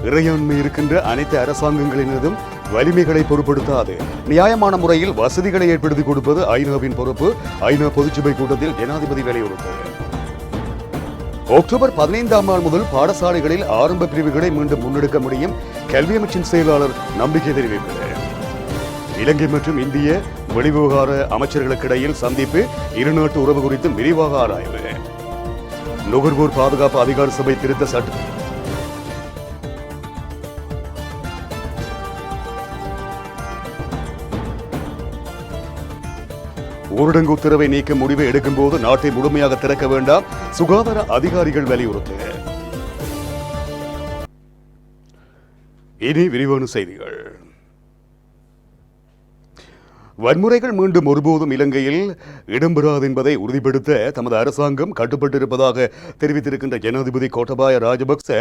இறையாண்மை இருக்கின்ற அனைத்து அரசாங்கங்களினதும் வலிமைகளை பொருட்படுத்தாது நியாயமான முறையில் வசதிகளை ஏற்படுத்தி கொடுப்பது ஐநாவின் பொறுப்பு. ஐநா பொதுச்சபை கூட்டத்தில் ஜனாதிபதி வலியுறுத்தல். அக்டோபர் 15ஆம் நாள் முதல் பாடசாலைகளில் ஆரம்ப பிரிவுகளை மீண்டும் முன்னெடுக்க முடியும். கல்வி அமைச்சின் செயலாளர் நம்பிக்கை தெரிவித்தார். இலங்கை மற்றும் இந்திய வெளிவிவகார அமைச்சர்களுக்கிடையில் சந்திப்பு, இருநாட்டு உறவு குறித்து விரிவாக ஆராய்வு. நுகர்வோர் பாதுகாப்பு அதிகார சபை திருத்த சட்டம் ஊரடங்கு உத்தரவை நீக்க முடிவை எடுக்கும் போது நாட்டை முழுமையாக திறக்க வேண்டாம், சுகாதார அதிகாரிகள் வலியுறுத்து. இனி விரிவான செய்திகள். வன்முறைகள் மீண்டும் ஒருபோதும் இலங்கையில் இடம்பெறாது என்பதை உறுதிப்படுத்த தமது அரசாங்கம் கட்டுப்பட்டிருப்பதாக தெரிவித்திருக்கின்ற ஜனாதிபதி கோட்டபாய ராஜபக்ச,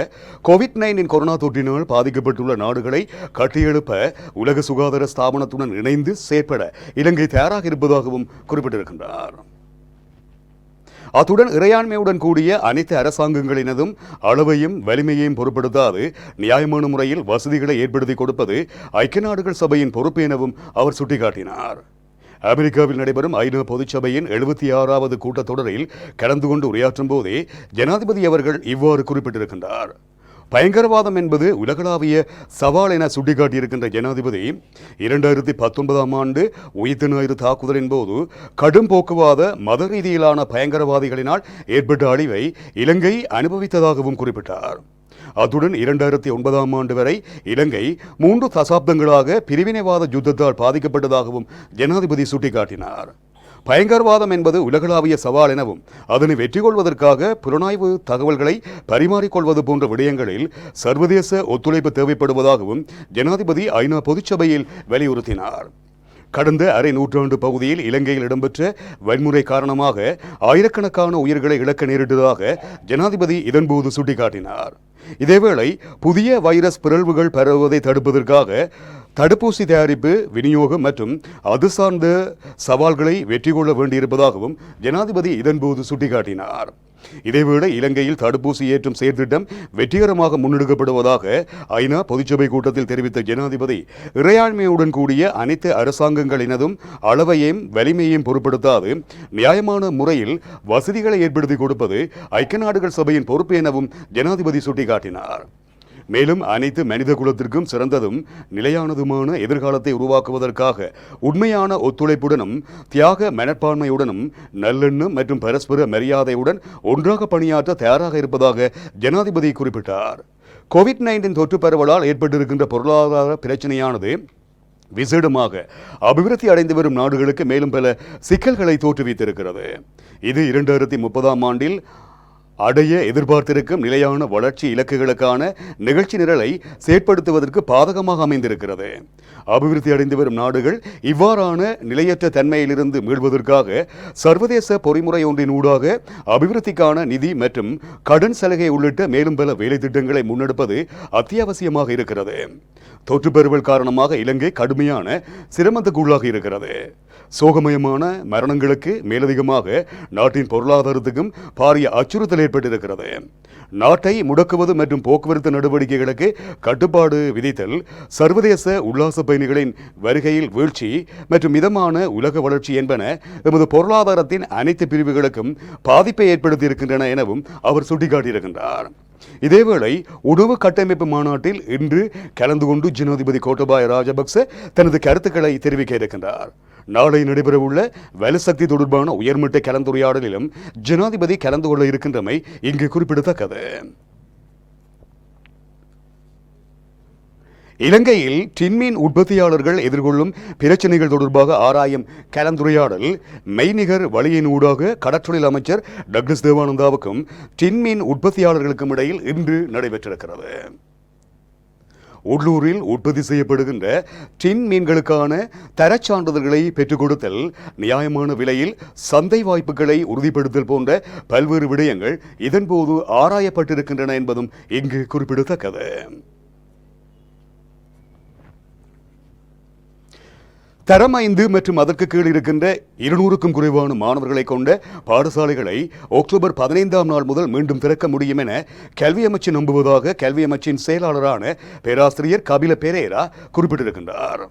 கோவிட்-19 கொரோனா தொற்றினால் பாதிக்கப்பட்டுள்ள நாடுகளை கட்டியெழுப்ப உலக சுகாதார ஸ்தாபனத்துடன் இணைந்து செயற்பட இலங்கை தயாராக இருப்பதாகவும் குறிப்பிட்டிருக்கின்றார். அத்துடன் இறையாண்மையுடன் கூடிய அனைத்து அரசாங்கங்களினதும் அளவையும் வலிமையையும் பொருட்படுத்தாது நியாயமான முறையில் வசதிகளை ஏற்படுத்தி கொடுப்பது ஐக்கிய நாடுகள் சபையின் பொறுப்பு எனவும் அவர் சுட்டிக்காட்டினார். அமெரிக்காவில் நடைபெறும் ஐநா பொதுச்சபையின் 76வது கூட்டத்தொடரில் கலந்து கொண்டு உரையாற்றும் போதே ஜனாதிபதி அவர்கள் இவ்வாறு குறிப்பிட்டிருக்கின்றார். பயங்கரவாதம் என்பது உலகளாவிய சவால் என சுட்டிக்காட்டியிருக்கின்ற ஜனாதிபதி 2019ஆம் ஆண்டு உயிர்த்த ஞாயிறு தாக்குதலின் போது கடும் போக்குவாத மத ரீதியிலான பயங்கரவாதிகளினால் ஏற்பட்ட அழிவை இலங்கை அனுபவித்ததாகவும் குறிப்பிட்டார். அத்துடன் 2009ஆம் ஆண்டு வரை இலங்கை 3 தசாப்தங்களாக பிரிவினைவாத யுத்தத்தால் பாதிக்கப்பட்டதாகவும் ஜனாதிபதி சுட்டிக்காட்டினார். பயங்கரவாதம் என்பது உலகளாவிய சவால் எனவும் அதனை வெற்றி கொள்வதற்காக புலனாய்வு தகவல்களை பரிமாறிக்கொள்வது போன்ற விடயங்களில் சர்வதேச ஒத்துழைப்பு தேவைப்படுவதாகவும் ஜனாதிபதி ஐநா பொதுச்சபையில் வலியுறுத்தினார். கடந்த அரை நூற்றாண்டு பகுதியில் இலங்கையில் இடம்பெற்ற வன்முறை காரணமாக ஆயிரக்கணக்கான உயிர்களை இழக்க நேரிட்டதாக ஜனாதிபதி இதன்போது சுட்டிக்காட்டினார். இதேவேளை புதிய வைரஸ் பிறழ்வுகள் பரவுவதை தடுப்பதற்காக தடுப்பூசி தயாரிப்பு, விநியோகம் மற்றும் அது சார்ந்த சவால்களை வெற்றி கொள்ள வேண்டியிருப்பதாகவும் ஜனாதிபதி இதன்போது சுட்டிக்காட்டினார். இதேவேளை இலங்கையில் தடுப்பூசி ஏற்றும் செயற்திட்டம் வெற்றிகரமாக முன்னெடுக்கப்படுவதாக ஐநா பொதுச்சபை கூட்டத்தில் தெரிவித்த ஜனாதிபதி, இறையாண்மையுடன் கூடிய அனைத்து அரசாங்கங்களினதும் அளவையும் வலிமையையும் பொருட்படுத்தாது நியாயமான முறையில் வசதிகளை ஏற்படுத்தி கொடுப்பது ஐக்கிய நாடுகள் சபையின் பொறுப்பு எனவும் ஜனாதிபதி சுட்டிக்காட்டினார். மேலும் அனைத்து மனித குலத்திற்கும் சிறந்ததும் நிலையானதுமான எதிர்காலத்தை உருவாக்குவதற்காக உண்மையான ஒத்துழைப்புடனும் தியாக மனப்பான்மையுடனும் நல்லெண்ணம் மற்றும் பரஸ்பர மரியாதையுடன் ஒன்றாக பணியாற்ற தயாராக இருப்பதாக ஜனாதிபதி குறிப்பிட்டார். கோவிட்-19 தொற்று பரவலால் ஏற்பட்டிருக்கின்ற பொருளாதார பிரச்சனையானது விசேடமாக அபிவிருத்தி அடைந்து வரும் நாடுகளுக்கு மேலும் பல சிக்கல்களை தோற்றுவித்திருக்கிறது. இது 2030ஆம் ஆண்டில் அடைய எதிர்பார்த்திருக்கும் நிலையான வளர்ச்சி இலக்குகளுக்கான நிகழ்ச்சி நிரலை செயற்படுத்துவதற்கு பாதகமாக அமைந்திருக்கிறது. அபிவிருத்தி அடைந்து வரும் நாடுகள் இவ்வாறான நிலையற்ற தன்மையிலிருந்து மீள்வதற்காக சர்வதேச பொறிமுறை ஒன்றின் ஊடாக அபிவிருத்திக்கான நிதி மற்றும் கடன் சலுகை உள்ளிட்ட மேலும் பல வேலை திட்டங்களை முன்னெடுப்பது அத்தியாவசியமாக இருக்கிறது. தொற்று பரவல் காரணமாக இலங்கை கடுமையான சிரமத்துக்குள்ளாக இருக்கிறது. சோகமயமான மரணங்களுக்கு மேலதிகமாக நாட்டின் பொருளாதாரத்துக்கும் பாரிய அச்சுறுத்தல் ஏற்பட்டிருக்கிறது. நாட்டை முடக்குவது மற்றும் போக்குவரத்து நடவடிக்கைகளுக்கு கட்டுப்பாடு விதித்தல், சர்வதேச உல்லாச பயணிகளின் வருகையில் வீழ்ச்சி மற்றும் மிதமான உலக வளர்ச்சி என்பன எமது பொருளாதாரத்தின் அனைத்து பிரிவுகளுக்கும் பாதிப்பை ஏற்படுத்தி இருக்கின்றன எனவும் அவர் சுட்டிக்காட்டியிருக்கின்றார். இதேவேளை உணவு கட்டமைப்பு மாநாட்டில் இன்று கலந்து கொண்டு ஜனாதிபதி கோட்டபாய ராஜபக்ச தனது கருத்துக்களை தெரிவிக்க இருக்கின்றார். நாளை நடைபெறவுள்ள வலுசக்தி தொடர்பான உயர்மட்ட கலந்துரையாடலிலும் ஜனாதிபதி கலந்து கொள்ள இருக்கின்றமை இங்கு குறிப்பிடத்தக்கது. இலங்கையில் டின்மீன் உற்பத்தியாளர்கள் எதிர்கொள்ளும் பிரச்சனைகள் தொடர்பாக ஆராயும் கலந்துரையாடல் மெய்நிகர் வழியின் ஊடாக கடற்றொழில் அமைச்சர் டக்ளஸ் தேவானந்தாவுக்கும் டின்மீன் உற்பத்தியாளர்களுக்கும் இடையில் இன்று நடைபெற்றிருக்கிறது. உள்ளூரில் உற்பத்தி செய்யப்படுகின்ற டின் மீன்களுக்கான தரச் சான்றிதழ்களை பெற்றுக் கொடுத்தல், நியாயமான விலையில் சந்தை வாய்ப்புகளை உறுதிப்படுத்தல் போன்ற பல்வேறு விடயங்கள் இதன்போது ஆராயப்பட்டிருக்கின்றன என்பதும் இங்கு குறிப்பிடத்தக்கது. தரம் 5 மற்றும் அதற்கு கீழ் இருக்கின்ற 200க்கும் குறைவான மாணவர்களை கொண்ட பாடசாலைகளை அக்டோபர் 15ஆம் நாள் முதல் மீண்டும் திறக்க முடியும் என கல்வி அமைச்சு நம்புவதாக கல்வி அமைச்சின் செயலாளரான பேராசிரியர் கபில பெரேரா குறிப்பிட்டிருக்கின்றார்.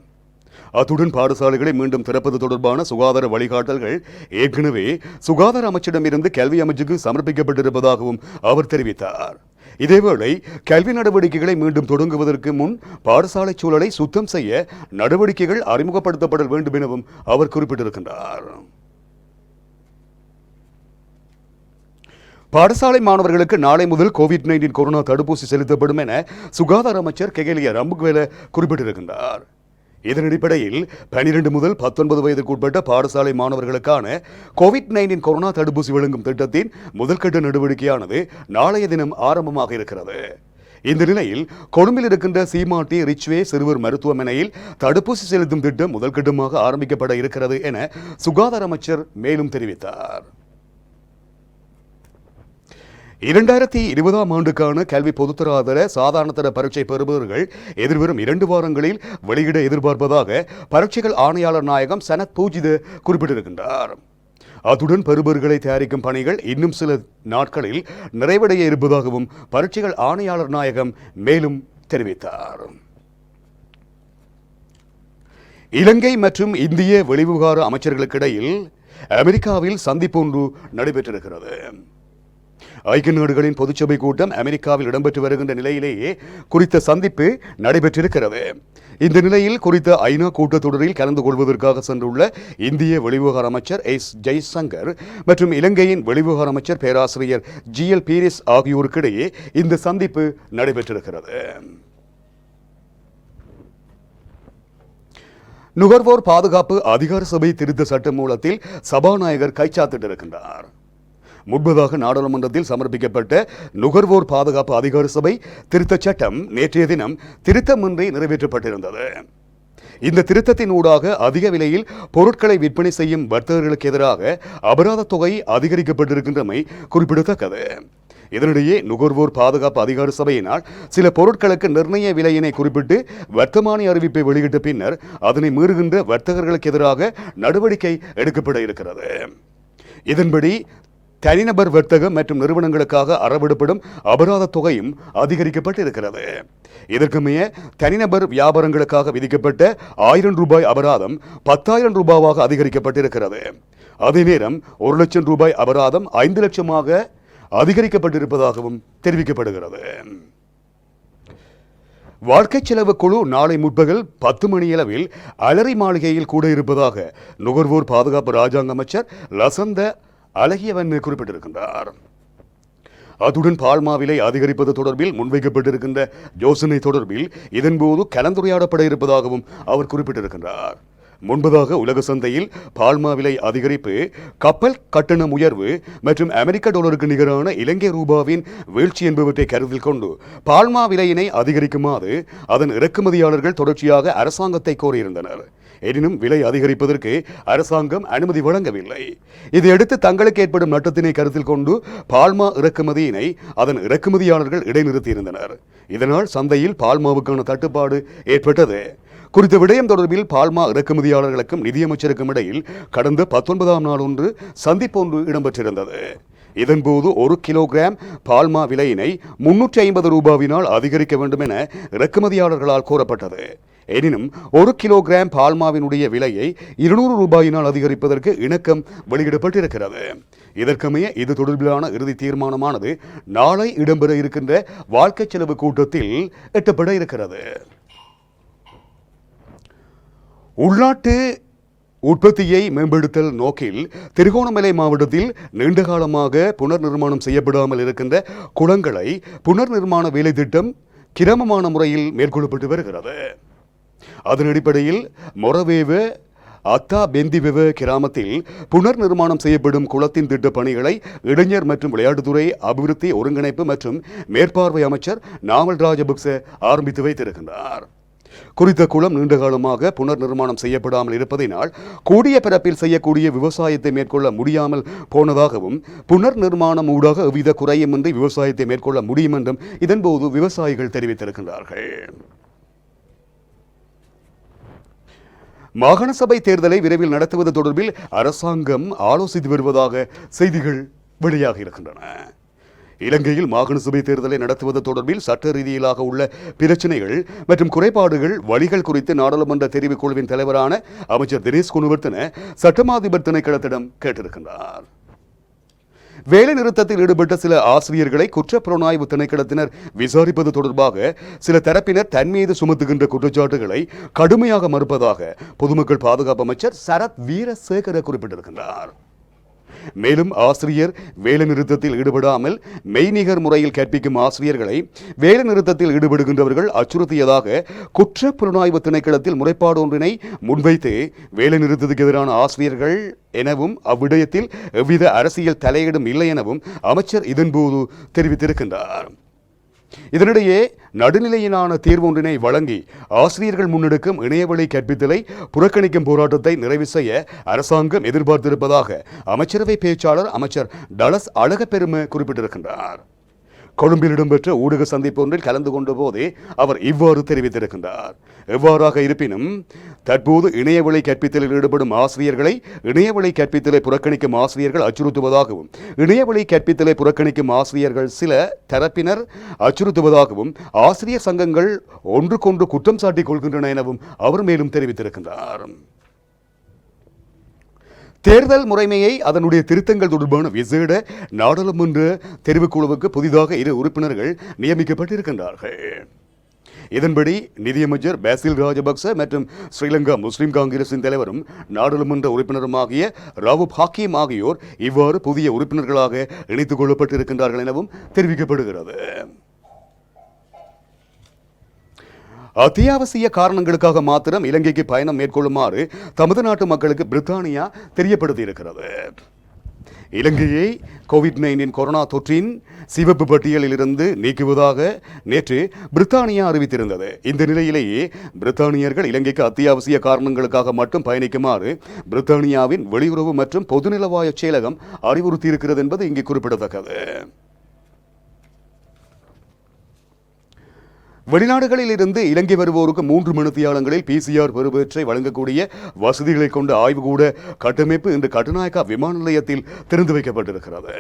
அத்துடன் பாடசாலைகளை மீண்டும் திறப்பது தொடர்பான சுகாதார வழிகாட்டல்கள் ஏற்கனவே சுகாதார அமைச்சிடமிருந்து கல்வி அமைச்சுக்கு சமர்ப்பிக்கப்பட்டிருப்பதாகவும் அவர் தெரிவித்தார். இதேவேளை கல்வி நடவடிக்கைகளை மீண்டும் தொடங்குவதற்கு முன் பாடசாலை சூழலை சுத்தம் செய்ய நடவடிக்கைகள் அறிமுகப்படுத்தப்பட வேண்டும் எனவும் அவர் குறிப்பிட்டிருக்கின்றார். பாடசாலை மாணவர்களுக்கு நாளை முதல் கோவிட்-19 கொரோனா தடுப்பூசி செலுத்தப்படும் என சுகாதார அமைச்சர் கெகலிய ரம்புக்வெல குறிப்பிட்டிருக்கின்றார். இதன் அடிப்படையில் 12 முதல் 19 வயதுக்கு உட்பட்ட பாடசாலை மாணவர்களுக்கான கோவிட்-19 கொரோனா தடுப்பூசி வழங்கும் திட்டத்தின் முதல்கட்ட நடவடிக்கையானது நாளைய தினம் ஆரம்பமாக இருக்கிறது. இந்த நிலையில் கொழும்பில் இருக்கின்ற சீமாட்டி ரிச்வே சிறுவர் மருத்துவமனையில் தடுப்பூசி செலுத்தும் திட்டம் முதல்கட்டமாக ஆரம்பிக்கப்பட இருக்கிறது என சுகாதார அமைச்சர் மேலும் தெரிவித்தார். 2020ஆம் ஆண்டுக்கான கல்வி பொதுத்தராதர சாதாரணதர பரீட்சை பெறுபவர்கள் எதிர்வரும் 2 வாரங்களில் வெளியிட எதிர்பார்ப்பதாக பரீட்சைகள் ஆணையாளர் நாயகம் சனத் பூஜித குறிப்பிட்டிருக்கின்றார். அத்துடன் பெறுபவர்களை தயாரிக்கும் பணிகள் இன்னும் சில நாட்களில் நிறைவடைய இருப்பதாகவும் பரீட்சைகள் ஆணையாளர் நாயகம் மேலும் தெரிவித்தார். இலங்கை மற்றும் இந்திய வெளிவிவகார அமைச்சர்களுக்கிடையில் அமெரிக்காவில் சந்திப்பு ஒன்று நடைபெற்றிருக்கிறது. ஐக்கிய நாடுகளின் பொதுச்சபை கூட்டம் அமெரிக்காவில் இடம்பெற்று வருகின்ற நிலையிலேயே குறித்த சந்திப்பு நடைபெற்றிருக்கிறது. இந்த நிலையில் குறித்த ஐநா கூட்டத்தொடரில் கலந்து கொள்வதற்காக சென்றுள்ள இந்திய வெளிவிவகார அமைச்சர் எஸ் ஜெய்சங்கர் மற்றும் இலங்கையின் வெளிவிவகார அமைச்சர் பேராசிரியர் GL பீரிஸ் ஆகியோருக்கிடையே இந்த சந்திப்பு நடைபெற்றிருக்கிறது. நுகர்வோர் பாதுகாப்பு அதிகார சபை திருத்த சட்ட மூலத்தில் சபாநாயகர் கைச்சாத்திட்டிருக்கின்றார். முன்பதாக நாடாளுமன்றத்தில் சமர்ப்பிக்கப்பட்ட நுகர்வோர் பாதுகாப்பு அதிகார சபை திருத்த சட்டம் நேற்றைய தினம் திருத்தமின்றி நிறைவேற்றப்பட்டிருந்தது. இந்த திருத்தத்தின் ஊடாக அதிக விலையில் பொருட்களை விற்பனை செய்யும் வர்த்தகர்களுக்கு எதிராக அபராத தொகை அதிகரிக்கப்பட்டிருக்கின்றமை குறிப்பிடத்தக்கது. இதனிடையே நுகர்வோர் பாதுகாப்பு அதிகார சபையினால் சில பொருட்களுக்கு நிர்ணய விலையினை குறிப்பிட்டு வர்த்தமானி அறிவிப்பை வெளியிட்ட பின்னர் அதனை மீறுகின்ற வர்த்தகர்களுக்கு எதிராக நடவடிக்கை எடுக்கப்பட இருக்கிறது. இதன்படி தனிநபர் வர்த்தகம் மற்றும் நிறுவனங்களுக்காக அறவிடப்படும் அபராத தொகையும் அதிகரிக்கப்பட்டிருக்கிறது. இதற்குமைய தனிநபர் வியாபாரங்களுக்காக விதிக்கப்பட்ட 1000 ரூபாய் அபராதம் 10,000 ரூபாவாக அதிகரிக்கப்பட்டிருக்கிறது. அதே நேரம் 1 லட்சம் ரூபாய் அபராதம் 5 லட்சமாக அதிகரிக்கப்பட்டிருப்பதாகவும் தெரிவிக்கப்படுகிறது. வாழ்க்கை செலவு குழு நாளை முற்பகல் 10 மணியளவில் அலரி மாளிகையில் கூட இருப்பதாக நுகர்வோர் பாதுகாப்பு ராஜாங்க அமைச்சர் லசந்த அழகியவன் குறிப்பிட்டிருக்கின்றார். அத்துடன் பால்மா விலை அதிகரிப்பது தொடர்பில் முன்வைக்கப்பட்டிருக்கின்ற யோசனை தொடர்பில் இதன்போது கலந்துரையாடப்பட இருப்பதாகவும் அவர் குறிப்பிட்டிருக்கின்றார். முன்பதாக உலக சந்தையில் பால்மா விலை அதிகரிப்பு, கப்பல் கட்டணம் உயர்வு மற்றும் அமெரிக்க டாலருக்கு நிகரான இலங்கை ரூபாவின் வீழ்ச்சி என்பவற்றை கருத்தில் கொண்டு பால்மா விலையினை அதிகரிக்குமாறு அதன் இறக்குமதியாளர்கள் தொடர்ச்சியாக அரசாங்கத்தை கோரியிருந்தனர். எனினும் விலை அதிகரிப்பதற்கு அரசாங்கம் அனுமதி வழங்கவில்லை. இதையடுத்து தங்களுக்கு ஏற்படும் நட்டத்தினை கருத்தில் கொண்டு பால்மா இறக்குமதியினை அதன் இறக்குமதியாளர்கள் இடைநிறுத்தியிருந்தனர். இதனால் சந்தையில் பால்மாவுக்கான தட்டுப்பாடு ஏற்பட்டது. குறித்த விடயம் தொடர்பில் பால்மா இறக்குமதியாளர்களுக்கும் நிதியமைச்சருக்கும் இடையில் கடந்த 19ஆம் நாள் ஒன்று சந்திப்பு ஒன்று இடம்பெற்றிருந்தது. இதன்போது 1 கிலோகிராம் பால்மா விலையினை 350 ரூபாவினால் அதிகரிக்க வேண்டும் என இறக்குமதியாளர்களால் கோரப்பட்டது. எனினும் 1 கிலோகிராம் பால்மாவினுடைய விலையை 200 ரூபாயினால் அதிகரிப்பதற்கு இணக்கம் வெளியிடப்பட்டிருக்கிறது. இதற்கமைய இது தொடர்பிலான இறுதி தீர்மானமானது நாளை இடம்பெற இருக்கின்ற வாழ்க்கை செலவு கூட்டத்தில் எட்டப்பட இருக்கிறது. உள்நாட்டு உற்பத்தியை மேம்படுத்தல் நோக்கில் திருகோணமலை மாவட்டத்தில் நீண்டகாலமாக புனர் நிர்மாணம் செய்யப்படாமல் இருக்கின்ற குளங்களை புனர் நிர்மாண வேலை திட்டம் கிரமமான முறையில் மேற்கொள்ளப்பட்டு வருகிறது. அதன் அடிப்படையில் மொரவேவ அத்தா பெந்திவெவ கிராமத்தில் புனர் நிர்மாணம் செய்யப்படும் குளத்தின் திட்ட பணிகளை இளைஞர் மற்றும் விளையாட்டுத்துறை அபிவிருத்தி ஒருங்கிணைப்பு மற்றும் மேற்பார்வை அமைச்சர் நாமல் ராஜபக்ச ஆரம்பித்து வைத்திருக்கின்றார். குறித்த குளம் நீண்டகாலமாக புனர் நிர்மாணம் செய்யப்படாமல் இருப்பதினால் கூடிய பரப்பில் செய்யக்கூடிய விவசாயத்தை மேற்கொள்ள முடியாமல் போனதாகவும் புனர் நிர்மாணம் ஊடாக எவ்வித குறையுமின்றி விவசாயத்தை மேற்கொள்ள முடியும் என்றும் இதன்போது விவசாயிகள் தெரிவித்திருக்கின்றார்கள். மாகாண சபை தேர்தலை விரைவில் நடத்துவது தொடர்பில் அரசாங்கம் ஆலோசித்து வருவதாக செய்திகள் வெளியாக இருக்கின்றன. இலங்கையில் மாகாண சபை தேர்தலை நடத்துவது தொடர்பில் சட்ட ரீதியிலாக உள்ள பிரச்சினைகள் மற்றும் குறைபாடுகள் வழிகள் குறித்து நாடாளுமன்ற தெரிவுக் குழுவின் தலைவரான அமைச்சர் தினேஷ் குணவர்த்தன சட்டமாதிபர் திணைக்களத்திடம் கேட்டிருக்கின்றார். வேலை நிறுத்தத்தில் ஈடுபட்ட சில ஆசிரியர்களை குற்றப்புலனாய்வு திணைக்களத்தினர் விசாரிப்பது தொடர்பாக சில தரப்பினர் தன் மீது சுமத்துகின்ற குற்றச்சாட்டுகளை கடுமையாக மறுப்பதாக பொதுமக்கள் பாதுகாப்பு அமைச்சர் சரத் வீரசேகர குறிப்பிட்டிருக்கின்றார். மேலும் ஆசிரியர் வேலை நிறுத்தத்தில் ஈடுபடாமல் மெய்நிகர் முறையில் கற்பிக்கும் ஆசிரியர்களை வேலை நிறுத்தத்தில் ஈடுபடுகின்றவர்கள் அச்சுறுத்தியதாக குற்ற புலனாய்வு திணைக்களத்தில் முறைப்பாடு ஒன்றினை முன்வைத்து வேலை நிறுத்தத்துக்கு எதிரான ஆசிரியர்கள் எனவும் அவ்விடயத்தில் எவ்வித அரசியல் தலையீடும் இல்லை எனவும் அமைச்சர் இதன்போது தெரிவித்திருக்கின்றார். இதனிடையே நடுநிலையிலான தீர்வு ஒன்றினை வழங்கி ஆசிரியர்கள் முன்னெடுக்கும் இணையவழி கற்பித்தலை புறக்கணிக்கும் போராட்டத்தை நிறைவு செய்ய அரசாங்கம் எதிர்பார்த்திருப்பதாக அமைச்சரவை பேச்சாளர் அமைச்சர் டலஸ் அழகப்பெரும குறிப்பிட்டிருக்கின்றார். கொழும்பில் இடம்பெற்ற ஊடக சந்திப்பு ஒன்றில் கலந்து கொண்ட போதே அவர் இவ்வாறு தெரிவித்திருக்கின்றார். எவ்வாறாக இருப்பினும் தற்போது இணையவழி கற்பித்தலில் ஈடுபடும் ஆசிரியர்களை இணையவழி கற்பித்தலை புறக்கணிக்கும் ஆசிரியர்கள் அச்சுறுத்துவதாகவும் இணையவழி கற்பித்தலை புறக்கணிக்கும் ஆசிரியர்கள் சில தரப்பினர் அச்சுறுத்துவதாகவும் ஆசிரியர் சங்கங்கள் ஒன்றுக்கொன்று குற்றம் சாட்டிக் கொள்கின்றன எனவும் அவர் மேலும் தெரிவித்திருக்கின்றார். தேர்தல் முறைமையை அதனுடைய திருத்தங்கள் தொடர்பான விசேட நாடாளுமன்ற தெரிவுக்குழுவுக்கு புதிதாக 2 உறுப்பினர்கள் நியமிக்கப்பட்டிருக்கின்றார்கள். இதன்படி நிதியமைச்சர் பாசில் ராஜபக்ச மற்றும் ஸ்ரீலங்கா முஸ்லிம் காங்கிரசின் தலைவரும் நாடாளுமன்ற உறுப்பினருமாகிய ராவூப் ஹக்கீம் ஆகியோர் இவ்வாறு புதிய உறுப்பினர்களாக இணைத்துக் கொள்ளப்பட்டிருக்கின்றார்கள் எனவும் தெரிவிக்கப்படுகிறது. அத்தியாவசிய காரணங்களுக்காக மாத்திரம் இலங்கைக்கு பயணம் மேற்கொள்ளுமாறு தமது நாட்டு மக்களுக்கு பிரித்தானியா தெரியப்படுத்தியிருக்கிறது. இலங்கையை கோவிட்-19 கொரோனா தொற்றின் சிவப்பு பட்டியலில் இருந்து நீக்குவதாக நேற்று பிரித்தானியா அறிவித்திருந்தது. இந்த நிலையிலேயே பிரித்தானியர்கள் இலங்கைக்கு அத்தியாவசிய காரணங்களுக்காக மட்டும் பயணிக்குமாறு பிரித்தானியாவின் வெளியுறவு மற்றும் பொதுநலவாய செயலகம் அறிவுறுத்தியிருக்கிறது என்பது இங்கே குறிப்பிடத்தக்கது. வெளிநாடுகளில் இருந்து இலங்கை வருவோருக்கு 3 மணித்தியாலங்களில் PCR பெறுபேற்றை வழங்கக்கூடிய வசதிகளை கொண்ட ஆய்வுகூட கட்டமைப்பு இன்று கட்டுநாயக்கா விமான நிலையத்தில் திறந்து வைக்கப்பட்டிருக்கிறது.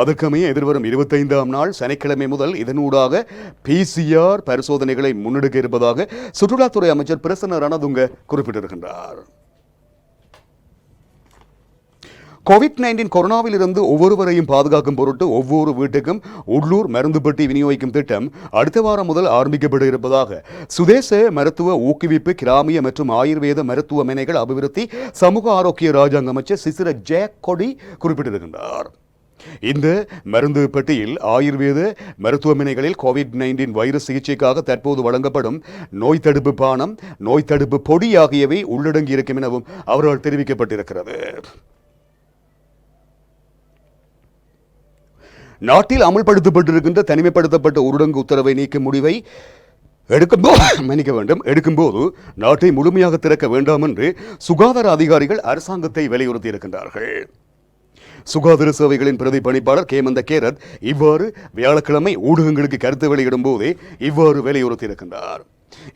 அதற்கமைய எதிர்வரும் 25ஆம் நாள் சனிக்கிழமை முதல் இதனூடாக PCR பரிசோதனைகளை முன்னெடுக்க இருப்பதாக சுற்றுலாத்துறை அமைச்சர் பிரசன்ன ரணதுங்க குறிப்பிட்டிருக்கின்றார். கோவிட்-19 கொரோனாவில் இருந்து ஒவ்வொருவரையும் பாதுகாக்கும் பொருட்டு ஒவ்வொரு வீட்டுக்கும் உள்ளூர் மருந்து பெட்டி விநியோகிக்கும் திட்டம் அடுத்த வாரம் முதல் ஆரம்பிக்கப்பட இருப்பதாக சுதேச மருத்துவ ஊக்குவிப்பு கிராமிய மற்றும் ஆயுர்வேத மருத்துவமனைகள் அபிவிருத்தி சமூக ஆரோக்கிய ராஜாங்க அமைச்சர் சிசிர ஜெயக்கொடி குறிப்பிட்டிருக்கின்றார். இந்த மருந்து பெட்டியில் ஆயுர்வேத மருத்துவமனைகளில் கோவிட்-19 வைரஸ் சிகிச்சைக்காக தற்போது வழங்கப்படும் நோய் தடுப்பு பானம், நோய் தடுப்பு பொடி ஆகியவை உள்ளடங்கி இருக்கும் எனவும் அவரால் தெரிவிக்கப்பட்டிருக்கிறது. நாட்டில் அமல்படுத்தப்பட்டிருக்கின்ற தனிமைப்படுத்தப்பட்ட ஊரடங்கு உத்தரவை நீக்கும் முடிவை எடுக்கும்போது நாட்டை முழுமையாக திறக்க வேண்டாம் என்று சுகாதார அதிகாரிகள் அரசாங்கத்தை வலியுறுத்தியிருக்கின்றார்கள். சுகாதார சேவைகளின் பிரதி பணிப்பாளர் கேமந்த கேரத் இவ்வாறு வியாழக்கிழமை ஊடகங்களுக்கு கருத்து வெளியிடும் போதே இவ்வாறு வலியுறுத்தியிருக்கின்றார்.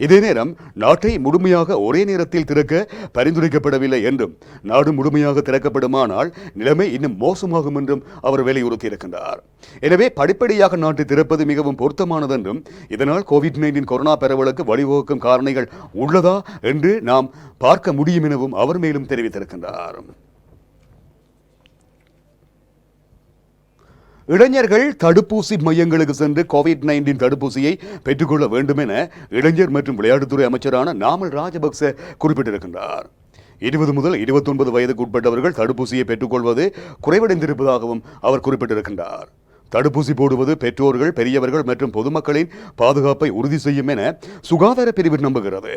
இதே நேரம் நாட்டை முழுமையாக ஒரே நேரத்தில் திறக்க பரிந்துரைக்கப்படவில்லை என்றும் நாடு முழுமையாக திறக்கப்படுமானால் நிலைமை இன்னும் மோசமாகும் என்றும் அவர் வலியுறுத்தியிருக்கின்றார். எனவே படிப்படியாக நாட்டை திறப்பது மிகவும் பொருத்தமானது என்றும் இதனால் கோவிட்-19 கொரோனா பரவலுக்கு வழிவகுக்கும் காரணிகள் உள்ளதா என்று நாம் பார்க்க முடியும் எனவும் அவர் மேலும் தெரிவித்திருக்கின்றார். இளைஞர்கள் தடுப்பூசி மையங்களுக்கு சென்று கோவிட்-19 தடுப்பூசியை பெற்றுக்கொள்ள வேண்டும் என இளைஞர் மற்றும் விளையாட்டுத்துறை அமைச்சரான நாமல் ராஜபக்ச குறிப்பிட்டிருக்கின்றார். 20 முதல் 29 வயதுக்கு உட்பட்டவர்கள் தடுப்பூசியை பெற்றுக்கொள்வது குறைவடைந்திருப்பதாகவும் அவர் குறிப்பிட்டிருக்கின்றார். தடுப்பூசி போடுவது பெற்றோர்கள், பெரியவர்கள் மற்றும் பொதுமக்களின் பாதுகாப்பை உறுதி செய்யும் என சுகாதார பிரிவு நம்புகிறது.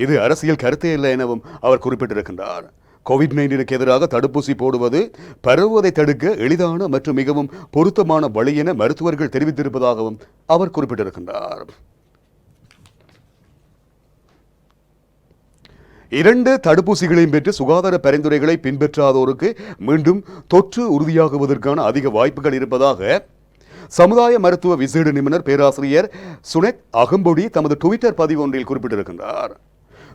இது அரசியல் கருத்தே இல்லை எனவும் அவர் குறிப்பிட்டிருக்கின்றார். கோவிட்-19க்கு எதிராக தடுப்பூசி போடுவது பரவுவதை தடுக்க எளிதான மற்றும் மிகவும் பொருத்தமான வழி என மருத்துவர்கள் தெரிவித்திருப்பதாகவும் அவர் குறிப்பிட்டிருக்கின்றார். 2 தடுப்பூசிகளையும் பெற்று சுகாதார பரிந்துரைகளை பின்பற்றாதோருக்கு மீண்டும் தொற்று உறுதியாகுவதற்கான அதிக வாய்ப்புகள் இருப்பதாக சமுதாய மருத்துவ விசேட நிபுணர் பேராசிரியர் சுனெத் அகம்பொடி தமது ட்விட்டர் பதிவு ஒன்றில் குறிப்பிட்டிருக்கின்றார்.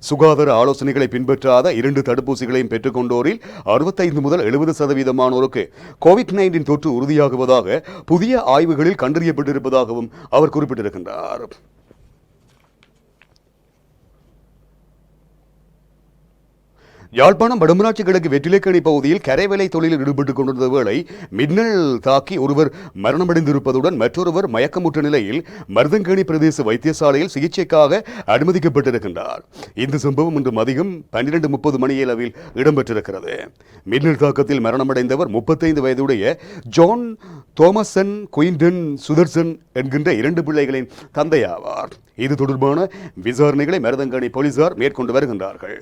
சுகாதார ஆலோசனைகளை பின்பற்றாத 2 தடுப்பூசிகளையும் பெற்றுக்கொண்டோரில் 65 முதல் 70% கோவிட்-19 தொற்று உறுதியாகுவதாக புதிய ஆய்வுகளில் கண்டறியப்பட்டிருப்பதாகவும் அவர் குறிப்பிட்டிருக்கின்றார். யாழ்ப்பாணம் வடமராட்சி கிழக்கு வெற்றிலைக்கணி பகுதியில் கரைவேலை தொழிலில் ஈடுபட்டுக் கொண்டிருந்த வேளை மின்னல் தாக்கி ஒருவர் மரணமடைந்திருப்பதுடன் மற்றொருவர் மயக்கமுற்ற நிலையில் மருதங்கேணி பிரதேச வைத்தியசாலையில் சிகிச்சைக்காக அனுமதிக்கப்பட்டிருக்கின்றார். இந்த சம்பவம் இன்று மதியம் 12:30 மணியளவில் இடம்பெற்றிருக்கிறது. மின்னல் தாக்கத்தில் மரணமடைந்தவர் 35 வயதுடைய ஜான் தோமசன் குயின்டன் சுதர்சன் என்கின்ற 2 பிள்ளைகளின் தந்தையாவார். இது தொடர்பான விசாரணைகளை மருதங்கேணி போலீசார் மேற்கொண்டு வருகின்றார்கள்.